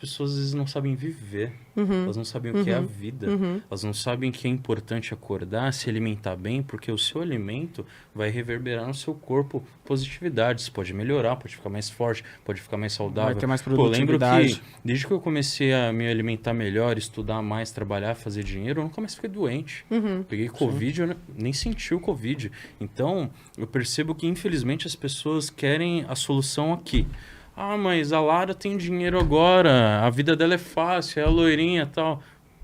pessoas às vezes não sabem viver, elas não sabem o que é a vida, elas não sabem que é importante acordar, se alimentar bem, porque o seu alimento vai reverberar no seu corpo positividade, você pode melhorar, pode ficar mais forte, pode ficar mais saudável. Vai ter mais Pô, eu lembro produtividade. que desde que eu comecei a me alimentar melhor, estudar mais, trabalhar, fazer dinheiro, eu nunca mais fiquei doente. Peguei Covid, eu nem senti o Covid. Então, eu percebo que infelizmente as pessoas querem a solução aqui. Ah, mas a Lara tem dinheiro agora, a vida dela é fácil, é a loirinha e tal.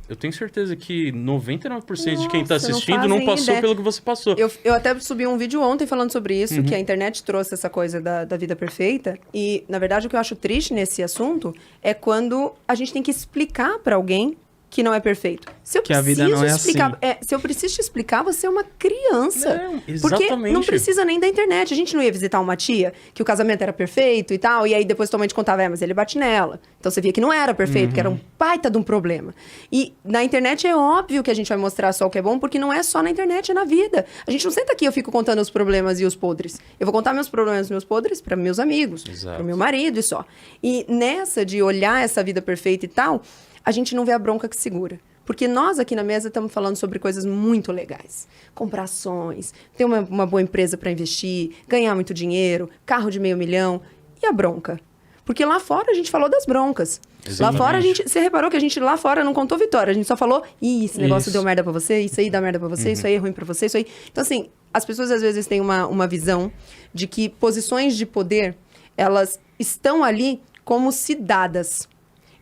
Eu tenho certeza que 99% de quem está Nossa, não assistindo não fazem passou ideia. pelo que você passou. Eu até subi um vídeo ontem falando sobre isso, que a internet trouxe essa coisa da vida perfeita. E, na verdade, o que eu acho triste nesse assunto é quando a gente tem que explicar para alguém que não é perfeito. Se eu Que a vida não é explicar, assim. se eu preciso te explicar, você é uma criança. Não, Porque exatamente. não precisa nem da internet. A gente não ia visitar uma tia que o casamento era perfeito e tal, e aí depois tua mãe te contava, mas ele bate nela. Então você via que não era perfeito, que era um baita de um problema. E na internet é óbvio que a gente vai mostrar só o que é bom, porque não é só na internet, é na vida. A gente não senta aqui e eu fico contando os problemas e os podres. Eu vou contar meus problemas e meus podres para meus amigos, Exato. para o meu marido e só. E nessa de olhar essa vida perfeita e tal, a gente não vê a bronca que segura. Porque nós aqui na mesa estamos falando sobre coisas muito legais. Comprar ações, ter uma boa empresa para investir, ganhar muito dinheiro, carro de 500 mil. E a bronca? Porque lá fora a gente falou das broncas. Exatamente. Lá fora a gente... Você reparou que a gente lá fora não contou vitória. A gente só falou, esse negócio Isso. deu merda pra você, isso aí dá merda pra você, isso aí é ruim pra você, isso aí... Então, assim, as pessoas às vezes têm uma visão de que posições de poder, elas estão ali como se dadas.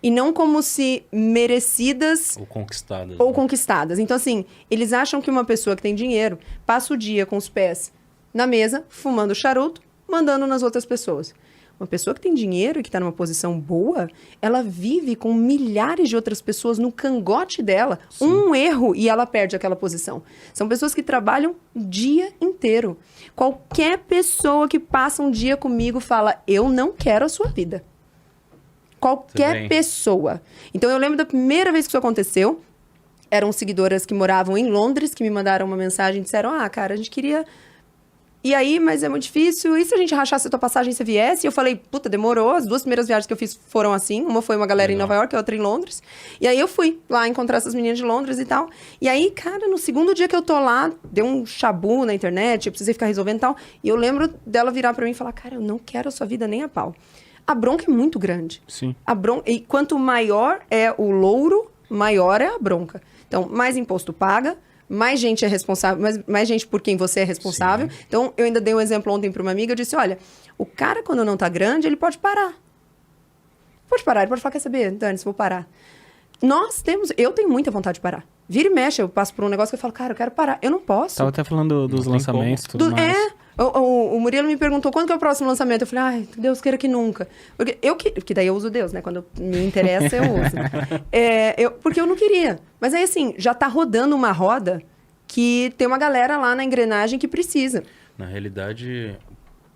E não como se merecidas Ou conquistadas. ou né? conquistadas. Então, assim, eles acham que uma pessoa que tem dinheiro passa o dia com os pés na mesa, fumando charuto, mandando nas outras pessoas. Uma pessoa que tem dinheiro e que está numa posição boa, ela vive com milhares de outras pessoas no cangote dela. Um erro e ela perde aquela posição. São pessoas que trabalham o dia inteiro. Qualquer pessoa que passa um dia comigo fala, eu não quero a sua vida. Qualquer Também. pessoa. Então, eu lembro da primeira vez que isso aconteceu. Eram seguidoras que moravam em Londres, que me mandaram uma mensagem e disseram, cara, a gente queria... E aí, mas é muito difícil. E se a gente rachasse a tua passagem e você viesse? E eu falei, puta, demorou. As 2 primeiras viagens que eu fiz foram assim. Uma foi uma galera em Legal. Nova York, a outra em Londres. E aí eu fui lá encontrar essas meninas de Londres e tal. E aí, cara, no segundo dia que eu tô lá, deu um chabu na internet, eu precisei ficar resolvendo e tal. E eu lembro dela virar pra mim e falar, cara, eu não quero a sua vida nem a pau. A bronca é muito grande. Sim. E quanto maior é o louro, maior é a bronca. Então, mais imposto paga, mais gente é responsável, mais gente por quem você é responsável. Sim. Então, eu ainda dei um exemplo ontem para uma amiga, eu disse, olha, o cara quando não tá grande, ele pode parar. Pode parar, ele pode falar, quer saber, Dani, vou parar. Eu tenho muita vontade de parar. Vira e mexe, eu passo por um negócio que eu falo, cara, eu quero parar. Eu não posso. Tava até falando dos Não tem lançamentos e tudo mais. O Murilo me perguntou quando que é o próximo lançamento. Eu falei, ai, Deus queira que nunca. Porque daí eu uso Deus, né? Quando me interessa, eu uso. Porque eu não queria. Mas aí, assim, já tá rodando uma roda que tem uma galera lá na engrenagem que precisa. Na realidade,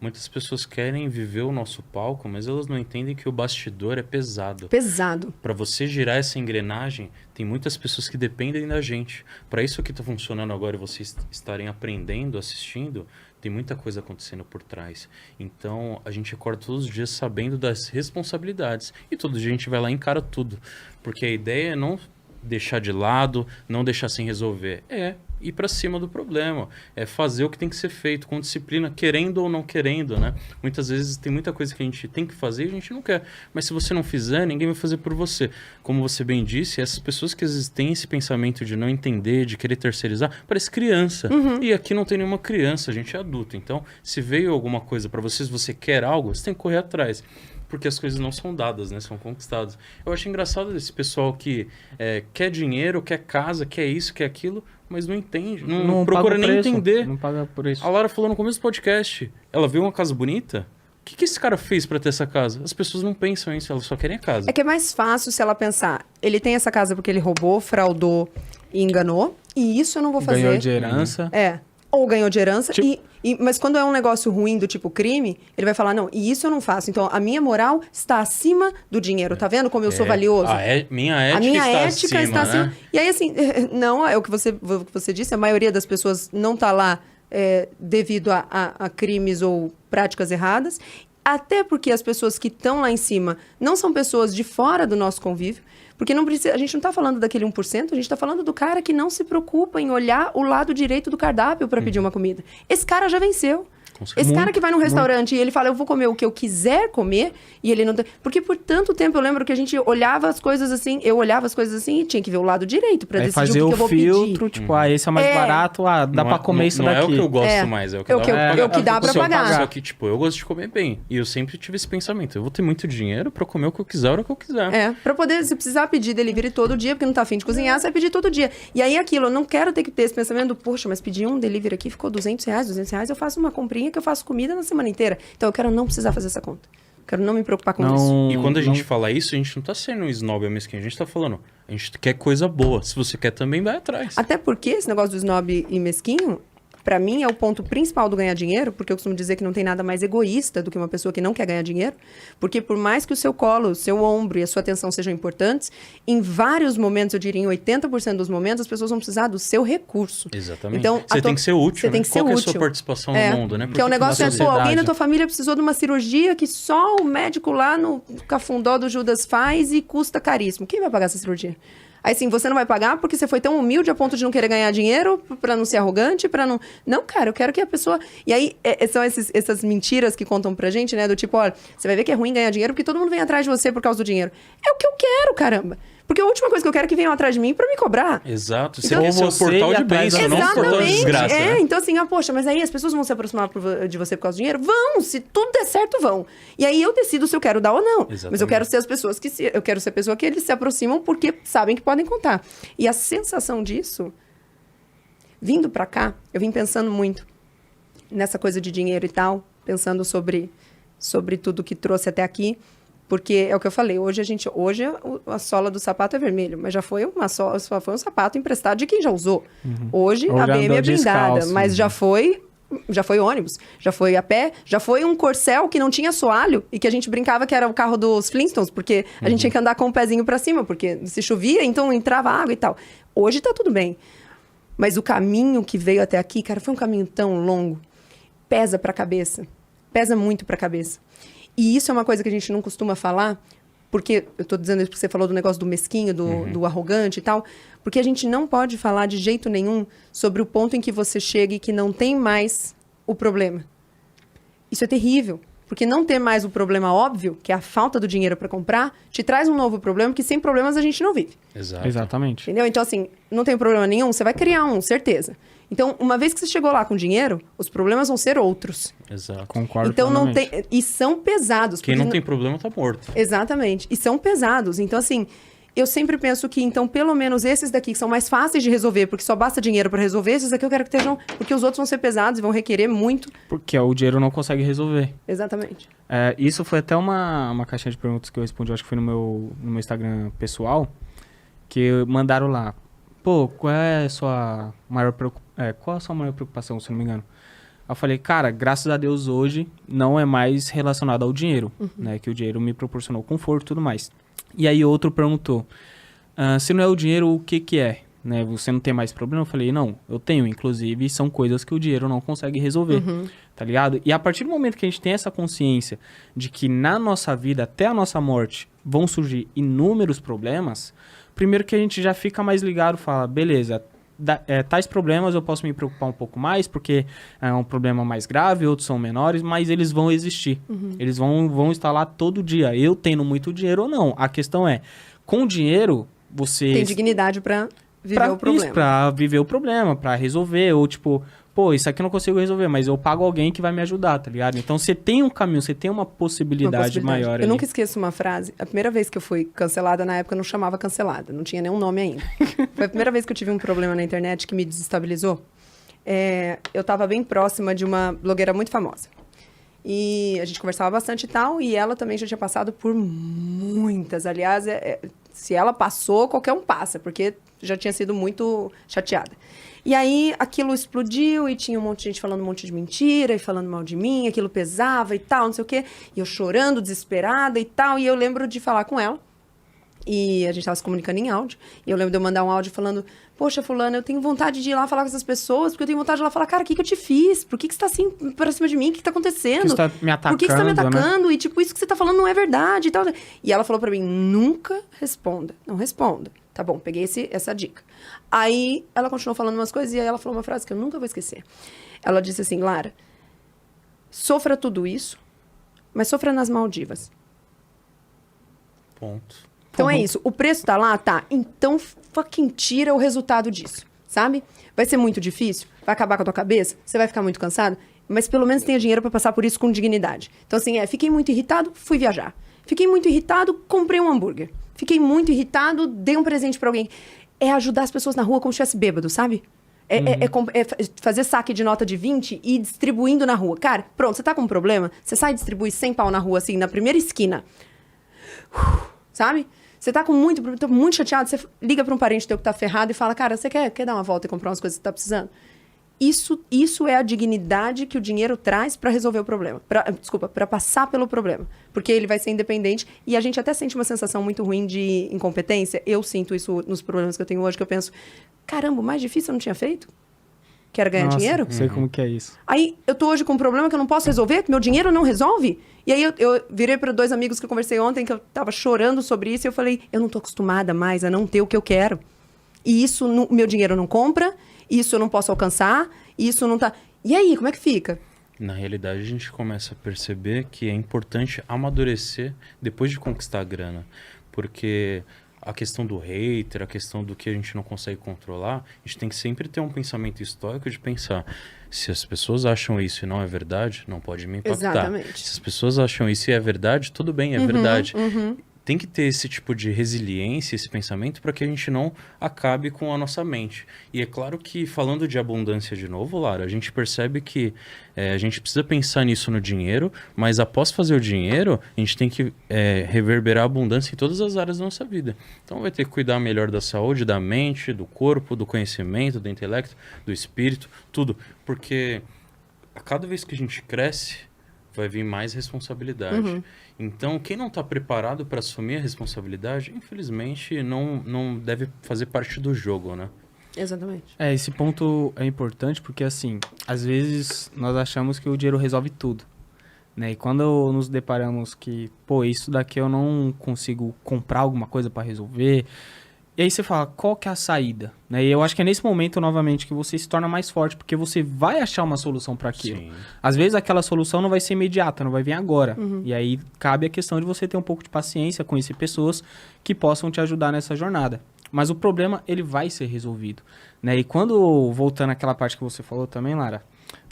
muitas pessoas querem viver o nosso palco, mas elas não entendem que o bastidor é pesado. Pesado. Para você girar essa engrenagem, tem muitas pessoas que dependem da gente. Para isso que está funcionando agora e vocês estarem aprendendo, assistindo, tem muita coisa acontecendo por trás. Então, a gente acorda todos os dias sabendo das responsabilidades. E todo dia a gente vai lá e encara tudo. Porque a ideia é não deixar de lado, não deixar sem resolver. É ir para cima do problema. É fazer o que tem que ser feito, com disciplina, querendo ou não querendo, né? Muitas vezes tem muita coisa que a gente tem que fazer e a gente não quer. Mas se você não fizer, ninguém vai fazer por você. Como você bem disse, essas pessoas que às vezes têm esse pensamento de não entender, de querer terceirizar, parece criança. E aqui não tem nenhuma criança, a gente é adulto. Então, se veio alguma coisa para você, se você quer algo, você tem que correr atrás. Porque as coisas não são dadas, né? São conquistadas. Eu acho engraçado esse pessoal que quer dinheiro, quer casa, quer isso, quer aquilo, mas não entende. Não procura paga o nem preço, entender. Não paga por isso. A Lara falou no começo do podcast. Ela viu uma casa bonita. O que esse cara fez pra ter essa casa? As pessoas não pensam nisso, elas só querem a casa. É que é mais fácil se ela pensar, ele tem essa casa porque ele roubou, fraudou e enganou, e isso eu não vou fazer. Ganhou de herança. Ou ganhou de herança. Tipo- Mas quando é um negócio ruim do tipo crime, ele vai falar, não, e isso eu não faço. Então, a minha moral está acima do dinheiro. Tá vendo como eu sou valioso? Minha ética, A minha está, ética acima, está acima. né? E aí, assim, não, é o que você disse, a maioria das pessoas não tá lá devido a crimes ou práticas erradas. Até porque as pessoas que estão lá em cima não são pessoas de fora do nosso convívio. Porque não precisa, a gente não está falando daquele 1%, a gente está falando do cara que não se preocupa em olhar o lado direito do cardápio para pedir uma comida. Esse cara já venceu. Esse cara que vai num restaurante e ele fala, eu vou comer o que eu quiser comer, e ele não... Porque por tanto tempo eu lembro que a gente olhava as coisas assim, eu olhava as coisas assim e tinha que ver o lado direito pra decidir fazer o que eu vou filtro, pedir. tipo, esse é mais barato, dá pra comer isso não daqui. Não é o que eu gosto mais, é o que dá pra pagar. É o que dá pra pagar. Só que, tipo, eu gosto de comer bem. E eu sempre tive esse pensamento, eu vou ter muito dinheiro pra comer o que eu quiser, a hora que eu quiser. Pra poder, se precisar pedir delivery todo dia, porque não tá afim de cozinhar, você vai pedir todo dia. E aí aquilo, eu não quero ter que ter esse pensamento, poxa, mas pedir um delivery aqui ficou R$200, eu faço uma comprinha que eu faço comida na semana inteira. Então eu quero não precisar fazer essa conta. Quero não me preocupar com isso. E quando a gente fala isso, a gente não tá sendo um snob ou mesquinho. A gente tá falando, a gente quer coisa boa. Se você quer também, vai atrás. Até porque esse negócio do snob e mesquinho, pra mim, é o ponto principal do ganhar dinheiro, porque eu costumo dizer que não tem nada mais egoísta do que uma pessoa que não quer ganhar dinheiro, porque por mais que o seu colo, o seu ombro e a sua atenção sejam importantes, em vários momentos, eu diria em 80% dos momentos, as pessoas vão precisar do seu recurso. Exatamente. Então, você tem que ser útil, você tem que ser Qual útil. Que é a sua participação no mundo, né? Porque o negócio é, alguém na tua família precisou de uma cirurgia que só o médico lá no Cafundó do Judas faz e custa caríssimo. Quem vai pagar essa cirurgia? Aí, sim, você não vai pagar porque você foi tão humilde a ponto de não querer ganhar dinheiro, pra não ser arrogante, pra não... Não, cara, eu quero que a pessoa... E aí, são essas mentiras que contam pra gente, né? Do tipo, olha, você vai ver que é ruim ganhar dinheiro porque todo mundo vem atrás de você por causa do dinheiro. É o que eu quero, caramba. Porque a última coisa que eu quero é que venham atrás de mim pra me cobrar. Exato. Então, você quer ser o portal de bênção, não o portal de desgraça. Né? Então assim, poxa, mas aí as pessoas vão se aproximar de você por causa do dinheiro? Vão! Se tudo der certo, vão. E aí eu decido se eu quero dar ou não. Exatamente. Mas eu quero ser as pessoas que... Eu quero ser a pessoa que eles se aproximam porque sabem que podem contar. E a sensação disso, vindo pra cá, eu vim pensando muito nessa coisa de dinheiro e tal, pensando sobre tudo que trouxe até aqui. Porque é o que eu falei, hoje a sola do sapato é vermelho, mas já foi um sapato emprestado de quem já usou. Hoje a BM é blindada, descalço, mas já foi ônibus, já foi a pé, já foi um Corcel que não tinha soalho e que a gente brincava que era o carro dos Flintstones, porque a gente tinha que andar com o pezinho pra cima, porque se chovia, então entrava água e tal. Hoje tá tudo bem. Mas o caminho que veio até aqui, cara, foi um caminho tão longo. Pesa pra cabeça. Pesa muito pra cabeça. E isso é uma coisa que a gente não costuma falar, porque eu tô dizendo isso porque você falou do negócio do mesquinho, do arrogante e tal, porque a gente não pode falar de jeito nenhum sobre o ponto em que você chega e que não tem mais o problema. Isso é terrível, porque não ter mais o problema óbvio, que é a falta do dinheiro para comprar, te traz um novo problema, que sem problemas a gente não vive. Exato. Exatamente. Entendeu? Então, assim, não tem problema nenhum, você vai criar um, certeza. Então, uma vez que você chegou lá com dinheiro, os problemas vão ser outros. Exato. Concordo então, não plenamente. tem... E são pesados. Quem não tem problema tá morto. Exatamente. E são pesados. Então, assim, eu sempre penso que, então, pelo menos esses daqui que são mais fáceis de resolver, porque só basta dinheiro para resolver, esses daqui eu quero que estejam... Porque os outros vão ser pesados e vão requerer muito. Porque o dinheiro não consegue resolver. Exatamente. Isso foi até uma caixinha de perguntas que eu respondi, acho que foi no meu Instagram pessoal, que mandaram lá. Pô, qual é a sua maior preocupação, se não me engano? Eu falei, cara, graças a Deus hoje não é mais relacionado ao dinheiro, né? Que o dinheiro me proporcionou conforto e tudo mais. E aí outro perguntou, se não é o dinheiro, o que é? Né? Você não tem mais problema? Eu falei, não, eu tenho. Inclusive, são coisas que o dinheiro não consegue resolver, tá ligado? E a partir do momento que a gente tem essa consciência de que na nossa vida, até a nossa morte, vão surgir inúmeros problemas, primeiro que a gente já fica mais ligado, fala, beleza, tais problemas eu posso me preocupar um pouco mais, porque é um problema mais grave, outros são menores, mas eles vão existir. Eles vão estar lá todo dia. Eu tendo muito dinheiro ou não. A questão é, com dinheiro, você... Tem dignidade pra viver o problema. Isso, pra viver o problema, pra resolver, ou tipo... Pô, isso aqui eu não consigo resolver, mas eu pago alguém que vai me ajudar, tá ligado? Então, você tem um caminho, você tem uma possibilidade maior. Eu nunca esqueço uma frase. A primeira vez que eu fui cancelada, na época eu não chamava cancelada, não tinha nenhum nome ainda. Foi a primeira vez que eu tive um problema na internet que me desestabilizou. Eu tava bem próxima de uma blogueira muito famosa. E a gente conversava bastante e tal, e ela também já tinha passado por muitas. Aliás, se ela passou, qualquer um passa, porque já tinha sido muito chateada. E aí, aquilo explodiu e tinha um monte de gente falando um monte de mentira e falando mal de mim, aquilo pesava e tal, não sei o quê. E eu chorando, desesperada e tal. E eu lembro de falar com ela E a gente tava se comunicando em áudio. E eu lembro de eu mandar um áudio falando, poxa, fulano, eu tenho vontade de ir lá falar com essas pessoas, porque eu tenho vontade de ir lá falar, cara, o que que eu te fiz? Por que que você tá assim pra cima de mim? O que que tá acontecendo? Que você tá me atacando, Por que que você tá me né? atacando? E tipo, isso que você tá falando não é verdade e tal. E ela falou pra mim, nunca responda. Não responda. Tá bom, peguei essa dica. Aí ela continuou falando umas coisas e aí ela falou uma frase que eu nunca vou esquecer. Ela disse assim, Lara, sofra tudo isso, mas sofra nas Maldivas. Ponto. Então é isso. O preço tá lá? Tá. Então fucking tira o resultado disso, sabe? Vai ser muito difícil? Vai acabar com a tua cabeça? Você vai ficar muito cansado? Mas pelo menos tenha dinheiro pra passar por isso com dignidade. Então assim, fiquei muito irritado, fui viajar. Fiquei muito irritado, comprei um hambúrguer. Fiquei muito irritado, dei um presente pra alguém. É ajudar as pessoas na rua como se estivesse bêbado, sabe? É fazer saque de nota de 20 e ir distribuindo na rua. Cara, pronto, você tá com um problema? Você sai e distribui 100 pau na rua, assim, na primeira esquina. Sabe? Você tá com muito chateado, você liga pra um parente teu que tá ferrado e fala, cara, você quer dar uma volta e comprar umas coisas que você tá precisando? Isso é a dignidade que o dinheiro traz pra resolver o problema. Pra passar pelo problema. Porque ele vai ser independente e a gente até sente uma sensação muito ruim de incompetência. Eu sinto isso nos problemas que eu tenho hoje, que eu penso, caramba, o mais difícil eu não tinha feito? Que era ganhar dinheiro? Não sei como que é isso. Aí eu tô hoje com um problema que eu não posso resolver, que meu dinheiro não resolve. E aí eu virei para 2 amigos que eu conversei ontem, que eu tava chorando sobre isso, e eu falei, eu não tô acostumada mais a não ter o que eu quero. E isso, meu dinheiro não compra, isso eu não posso alcançar, isso não tá... E aí, como é que fica? Na realidade, a gente começa a perceber que é importante amadurecer depois de conquistar a grana. Porque a questão do hater, a questão do que a gente não consegue controlar, a gente tem que sempre ter um pensamento estoico de pensar, se as pessoas acham isso e não é verdade, não pode me impactar. Exatamente. Se as pessoas acham isso e é verdade, tudo bem, é verdade. Tem que ter esse tipo de resiliência, esse pensamento, para que a gente não acabe com a nossa mente. E é claro que, falando de abundância de novo, Lara, a gente percebe que a gente precisa pensar nisso no dinheiro, mas após fazer o dinheiro, a gente tem que reverberar a abundância em todas as áreas da nossa vida. Então vai ter que cuidar melhor da saúde, da mente, do corpo, do conhecimento, do intelecto, do espírito, tudo. Porque a cada vez que a gente cresce, vai vir mais responsabilidade. Então, quem não está preparado para assumir a responsabilidade, infelizmente, não deve fazer parte do jogo, né? Exatamente. Esse ponto é importante porque, assim, às vezes nós achamos que o dinheiro resolve tudo, né? E quando nos deparamos que, pô, isso daqui eu não consigo comprar alguma coisa para resolver... E aí você fala, qual que é a saída? Né? E eu acho que é nesse momento, novamente, que você se torna mais forte, porque você vai achar uma solução para aquilo. Sim. Às vezes aquela solução não vai ser imediata, não vai vir agora. E aí cabe a questão de você ter um pouco de paciência, conhecer pessoas que possam te ajudar nessa jornada. Mas o problema, ele vai ser resolvido. Né? E quando, voltando àquela parte que você falou também, Lara,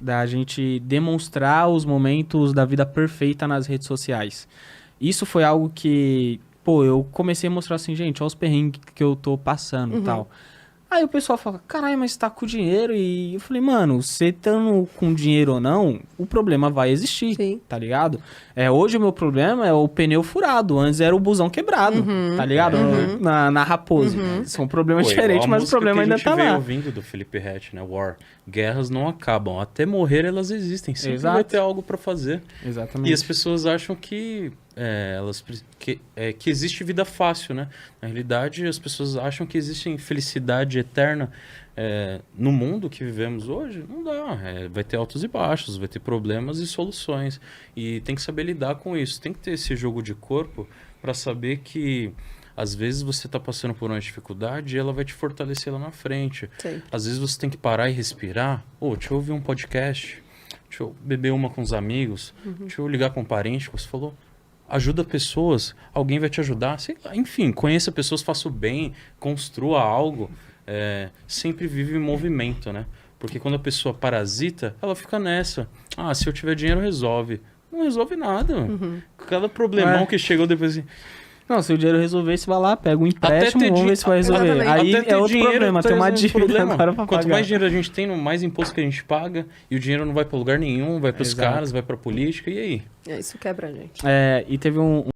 da gente demonstrar os momentos da vida perfeita nas redes sociais. Isso foi algo que... Pô, eu comecei a mostrar assim, gente, olha os perrengues que eu tô passando e tal. Aí o pessoal fala, caralho, mas você tá com dinheiro? E eu falei, mano, você estando com dinheiro ou não, o problema vai existir, Sim. tá ligado? Hoje o meu problema é o pneu furado, antes era o busão quebrado, tá ligado? Na Raposo. São problemas diferentes, mas o problema ainda tá lá. A gente veio lá. ouvindo do Felipe Ret, né? War. Guerras não acabam. Até morrer elas existem. Sempre Exato. vai ter algo pra fazer. Exatamente. E as pessoas acham que existe vida fácil, né? Na realidade, as pessoas acham que existe felicidade eterna no mundo que vivemos hoje. Não dá. Vai ter altos e baixos, vai ter problemas e soluções. E tem que saber lidar com isso. Tem que ter esse jogo de corpo para saber que às vezes você está passando por uma dificuldade e ela vai te fortalecer lá na frente. Sim. Às vezes você tem que parar e respirar. Deixa eu ouvir um podcast. Deixa eu beber uma com os amigos. Deixa eu ligar com um parente, como você falou. Ajuda pessoas, alguém vai te ajudar. Sei lá, enfim, conheça pessoas, faça o bem, construa algo. Sempre vive em movimento, né? Porque quando a pessoa parasita, ela fica nessa. Se eu tiver dinheiro, resolve. Não resolve nada. Cada problemão que chegou depois assim... Não, se o dinheiro resolver, você vai lá, pega um empréstimo, vamos ver se vai resolver. Exatamente. Aí é outro problema, tem uma dívida agora pra Quanto pagar. mais dinheiro a gente tem, mais imposto que a gente paga, e o dinheiro não vai pra lugar nenhum, vai pros Exato. caras, vai pra política, e aí? Isso quebra a gente. E teve um